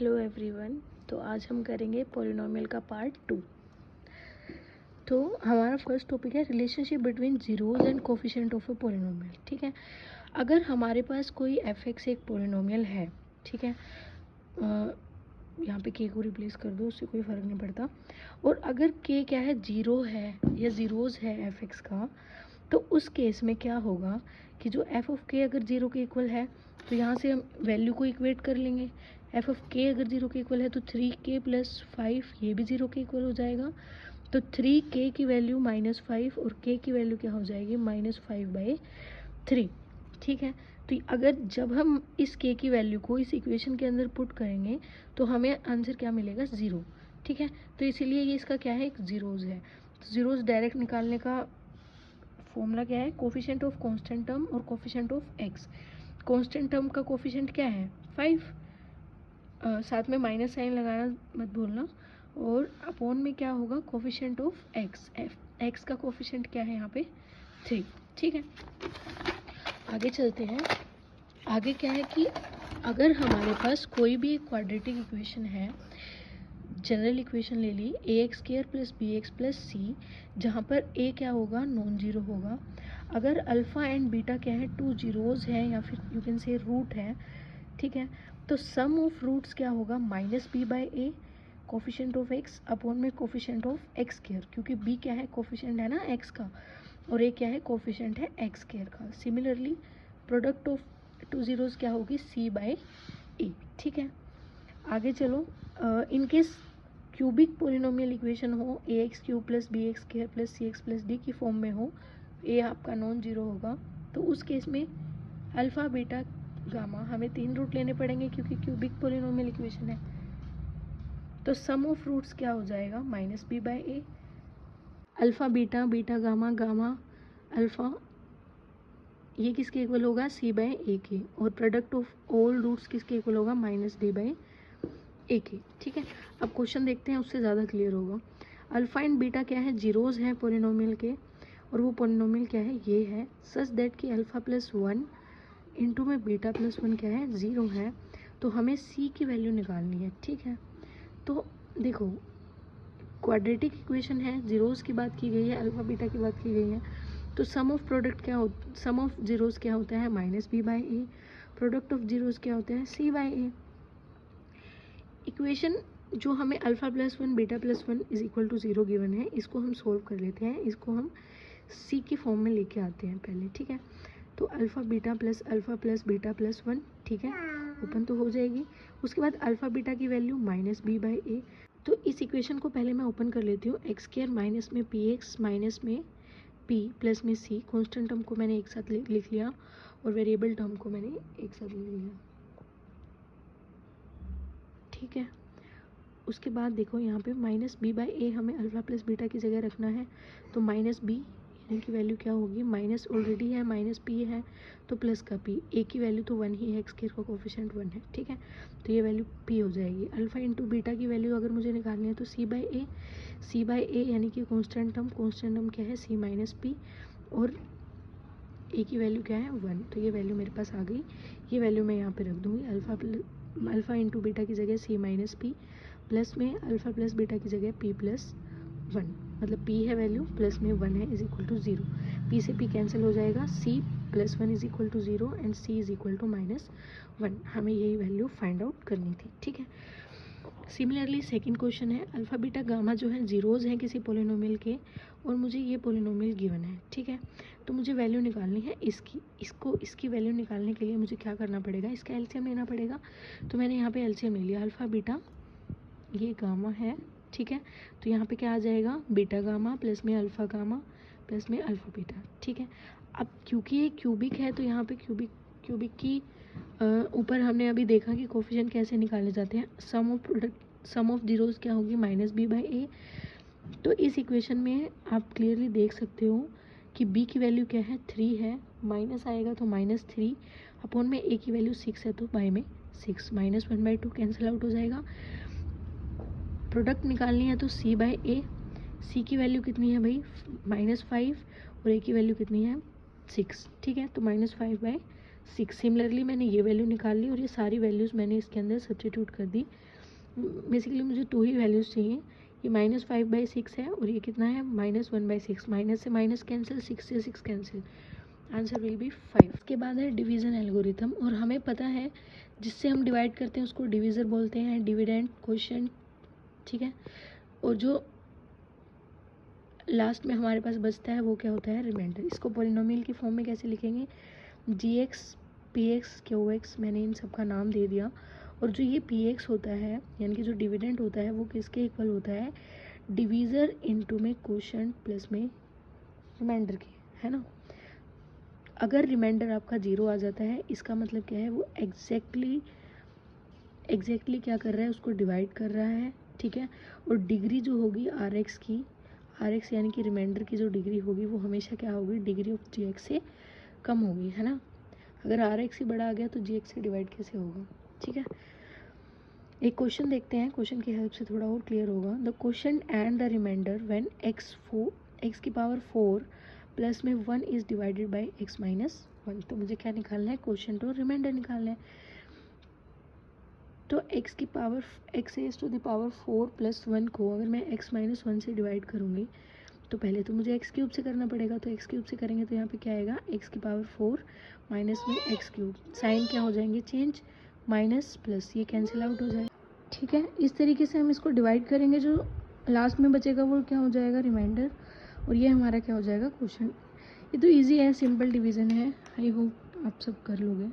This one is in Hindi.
Hello everyone. तो आज हम करेंगे पॉलिनोमियल का पार्ट 2। तो हमारा फर्स्ट टॉपिक है relationship between zeros and coefficient of a polynomial. ठीक है, अगर हमारे पास कोई एफ एक्स एक पॉलिनोमियल है, ठीक है, यहाँ पे के को रिप्लेस कर दो, उससे कोई फ़र्क नहीं पड़ता। और अगर के क्या है, जीरो है या ज़ीरोज़ है एफ एक्स का, तो उस केस में क्या होगा कि जो एफ ऑफ के अगर जीरो के इक्वल है तो यहाँ से हम वैल्यू को इक्वेट कर लेंगे। एफ ऑफ के अगर जीरो के इक्वल है तो 3k + 5 ये भी जीरो के इक्वल हो जाएगा। तो 3k की वैल्यू -5 और k की वैल्यू क्या हो जाएगी, -5/3। ठीक है, तो अगर जब हम इस k की वैल्यू को इस इक्वेशन के अंदर पुट करेंगे तो हमें आंसर क्या मिलेगा, 0। ठीक है, तो इसीलिए ये इसका क्या है, एक ज़ीरोज़ है। तो ज़ीरोज़ डायरेक्ट निकालने का फॉर्मूला क्या है, कोफिशिएंट ऑफ कांस्टेंट टर्म और coefficient of x. Constant term का कोफिशिएंट क्या है, 5, साथ में माइनस साइन लगाना मत भूलना। और अपॉन में क्या होगा, कोफिशिएंट ऑफ एक्स। एक्स का कोफिशिएंट क्या है यहाँ पे, 3। ठीक है, आगे चलते हैं। आगे क्या है कि अगर हमारे पास कोई भी एक क्वाड्रेटिक इक्वेशन है, जनरल इक्वेशन ले ली, ax² + bx + c, जहाँ पर a क्या होगा, नॉन जीरो होगा। अगर अल्फ़ा एंड बीटा क्या है, 2 जीरोज़ है या फिर यू कैन से रूट है। ठीक है, तो सम ऑफ रूट्स क्या होगा, -b/a coefficient of x upon में कोफिशिएंट ऑफ x², क्योंकि b क्या है, कोफिशिएंट है ना x का, और a क्या है, कोफिशिएंट है x² का। सिमिलरली प्रोडक्ट ऑफ 2 जीरोज़ क्या होगी, c/a। ठीक है, आगे चलो। इनकेस क्यूबिक पोलिनोमियल इक्वेशन हो, ax³ + bx² + cx + d की फॉर्म में हो, a आपका नॉन जीरो होगा, तो उस केस में अल्फ़ा बीटा गामा हमें 3 रूट लेने पड़ेंगे क्योंकि क्यूबिक पोलिनोमियल इक्वेशन है। तो सम ऑफ रूट्स क्या हो जाएगा, -b/a। Alpha beta, beta gamma, gamma alpha, ये किसके इक्वल होगा, c/a के। और प्रोडक्ट ऑफ ऑल रूट्स किसके इक्वल होगा, -d/a के। ठीक है, अब क्वेश्चन देखते हैं, उससे ज़्यादा क्लियर होगा। अल्फ़ा एंड बीटा क्या है, जीरोज़ हैं पोलिनोमियल के, और वो पोलिनोमियल क्या है, ये है, सच दैट कि अल्फ़ा + 1 इंटू में बीटा + 1 क्या है, 0 है। तो हमें c की वैल्यू निकालनी है। ठीक है, तो देखो क्वाड्रेटिक इक्वेशन है, जीरोज़ की बात की गई है, अल्फ़ा बीटा की बात की गई है, तो सम ऑफ प्रोडक्ट क्या हो, सम ऑफ जीरोज़ क्या होता है, -b/a। प्रोडक्ट ऑफ जीरोज़ क्या होता है, c/a। इक्वेशन जो हमें अल्फ़ा + 1 बीटा + 1 = 0 गिवन है, इसको हम सोल्व कर लेते हैं। इसको हम c की फॉर्म में लेके आते हैं पहले। ठीक है, तो अल्फ़ा बीटा + अल्फ़ा + बीटा + 1, ठीक है, ओपन तो हो जाएगी। उसके बाद अल्फ़ा बीटा की वैल्यू -b/a। तो इस इक्वेशन को पहले मैं ओपन कर लेती हूँ। x² माइनस में px माइनस में p प्लस में c, कॉन्स्टेंट टर्म को मैंने एक साथ लिख लिया और वेरिएबल टर्म को मैंने एक साथ लिख लिया। ठीक है, उसके बाद देखो यहाँ पे -b/a हमें अल्फ़ा + बीटा की जगह रखना है, तो -b यानी कि वैल्यू क्या होगी, माइनस ऑलरेडी है, -p है तो प्लस का p, a की वैल्यू तो 1 ही है, x² का कोफिशिएंट 1 है। ठीक है, तो ये वैल्यू p हो जाएगी। अल्फ़ा इंटू बीटा की वैल्यू अगर मुझे निकालनी है तो c/a यानी कि कॉन्स्टेंट टर्म क्या है, c - p, और a की वैल्यू क्या है, 1। तो ये वैल्यू मेरे पास आ गई। ये वैल्यू मैं यहाँ पे रख दूँगी, अल्फ़ा इंटू बीटा की जगह c - p, प्लस में अल्फ़ा + बीटा की जगह p + 1, मतलब p है वैल्यू, प्लस में 1 है, = 0। p से p कैंसिल हो जाएगा, c + 1 = 0 एंड c = -1। हमें यही वैल्यू फाइंड आउट करनी थी। ठीक है, सिमिलरली सेकंड क्वेश्चन है, अल्फ़ा बीटा गामा जो है जीरोज़ हैं किसी पोलिनोमियल के, और मुझे ये पोलिनोमियल गिवन है। ठीक है, तो मुझे वैल्यू निकालनी है इसकी वैल्यू निकालने के लिए मुझे क्या करना पड़ेगा, इसका एलसीएम लेना पड़ेगा। तो मैंने यहाँ पे एलसीएम ले लिया, अल्फ़ा बीटा ये गामा है। ठीक है, तो यहाँ पे क्या आ जाएगा, बीटा गामा प्लस में अल्फ़ा गामा प्लस में अल्फ़ा बीटा। ठीक है, अब क्योंकि ये क्यूबिक है तो यहाँ पे क्यूबिक की ऊपर हमने अभी देखा कि कोफिशिएंट कैसे निकाले जाते हैं। सम ऑफ जीरोज़ क्या होगी, -b/a। तो इस इक्वेशन में आप क्लियरली देख सकते हो कि b की वैल्यू क्या है, 3 है, माइनस आएगा तो -3 अपॉन में a की वैल्यू 6 है तो बाय में 6, -1/2 कैंसिल आउट हो जाएगा। प्रोडक्ट निकालनी है तो c/a, c की वैल्यू कितनी है भाई, -5, और a की वैल्यू कितनी है, 6। ठीक है, तो -5/6 6। सिमिलरली मैंने ये वैल्यू निकाल ली और ये सारी वैल्यूज़ मैंने इसके अंदर सब्स्टिट्यूट कर दी। बेसिकली मुझे 2 ही वैल्यूज़ चाहिए। ये -5/6 है और ये कितना है -1/6। माइनस से माइनस कैंसिल, 6 से 6 कैंसिल, आंसर विल बी 5। इसके बाद है डिवीज़न एल्गोरिथम, और हमें पता है जिससे हम डिवाइड करते हैं उसको डिवीज़र बोलते हैं, डिविडेंड, क्वोशिएंट, ठीक है। और जो लास्ट में हमारे पास बचता है वो क्या होता है, रिमाइंडर। इसको पॉलिनोमियल की फॉर्म में कैसे लिखेंगे, gx px qx, मैंने इन सब का नाम दे दिया। और जो ये px होता है यानी कि जो डिविडेंड होता है वो किसके इक्वल होता है, डिवीज़र इनटू में क्वोशिएंट प्लस में रिमाइंडर के, है ना। अगर रिमाइंडर आपका 0 आ जाता है इसका मतलब क्या है, वो एग्जैक्टली क्या कर रहा है, उसको डिवाइड कर रहा है, ठीक है। और डिग्री जो होगी आर एक्स की, आर एक्स यानी कि रिमाइंडर की जो डिग्री होगी वो हमेशा क्या होगी, डिग्री ऑफ जी एक्स से कम होगी, है ना। अगर आर एक्स ही बड़ा आ गया तो जी एक्स से डिवाइड कैसे होगा, ठीक है। एक क्वेश्चन देखते हैं, क्वेश्चन की हेल्प से थोड़ा और क्लियर होगा। The question and the reminder when x की पावर 4 प्लस में 1 is divided by x minus 1। तो मुझे क्या निकालना है, क्वेश्चन तो रिमाइंडर निकालना है। तो x की power x raise to the power 4 plus 1 को अगर मैं x माइनस 1 से डिवाइड करूँगी तो पहले तो मुझे x क्यूब से करना पड़ेगा। तो x क्यूब से करेंगे तो यहाँ पे क्या आएगा, x की पावर 4 माइनस में x क्यूब, साइन क्या हो जाएंगे चेंज, माइनस प्लस, ये कैंसिल आउट हो जाएगा, ठीक है। इस तरीके से हम इसको डिवाइड करेंगे, जो लास्ट में बचेगा वो क्या हो जाएगा, रिमाइंडर, और ये हमारा क्या हो जाएगा, क्वेश्चन। ये तो इजी है, सिंपल डिवीज़न है, आई होप आप सब कर लोगे।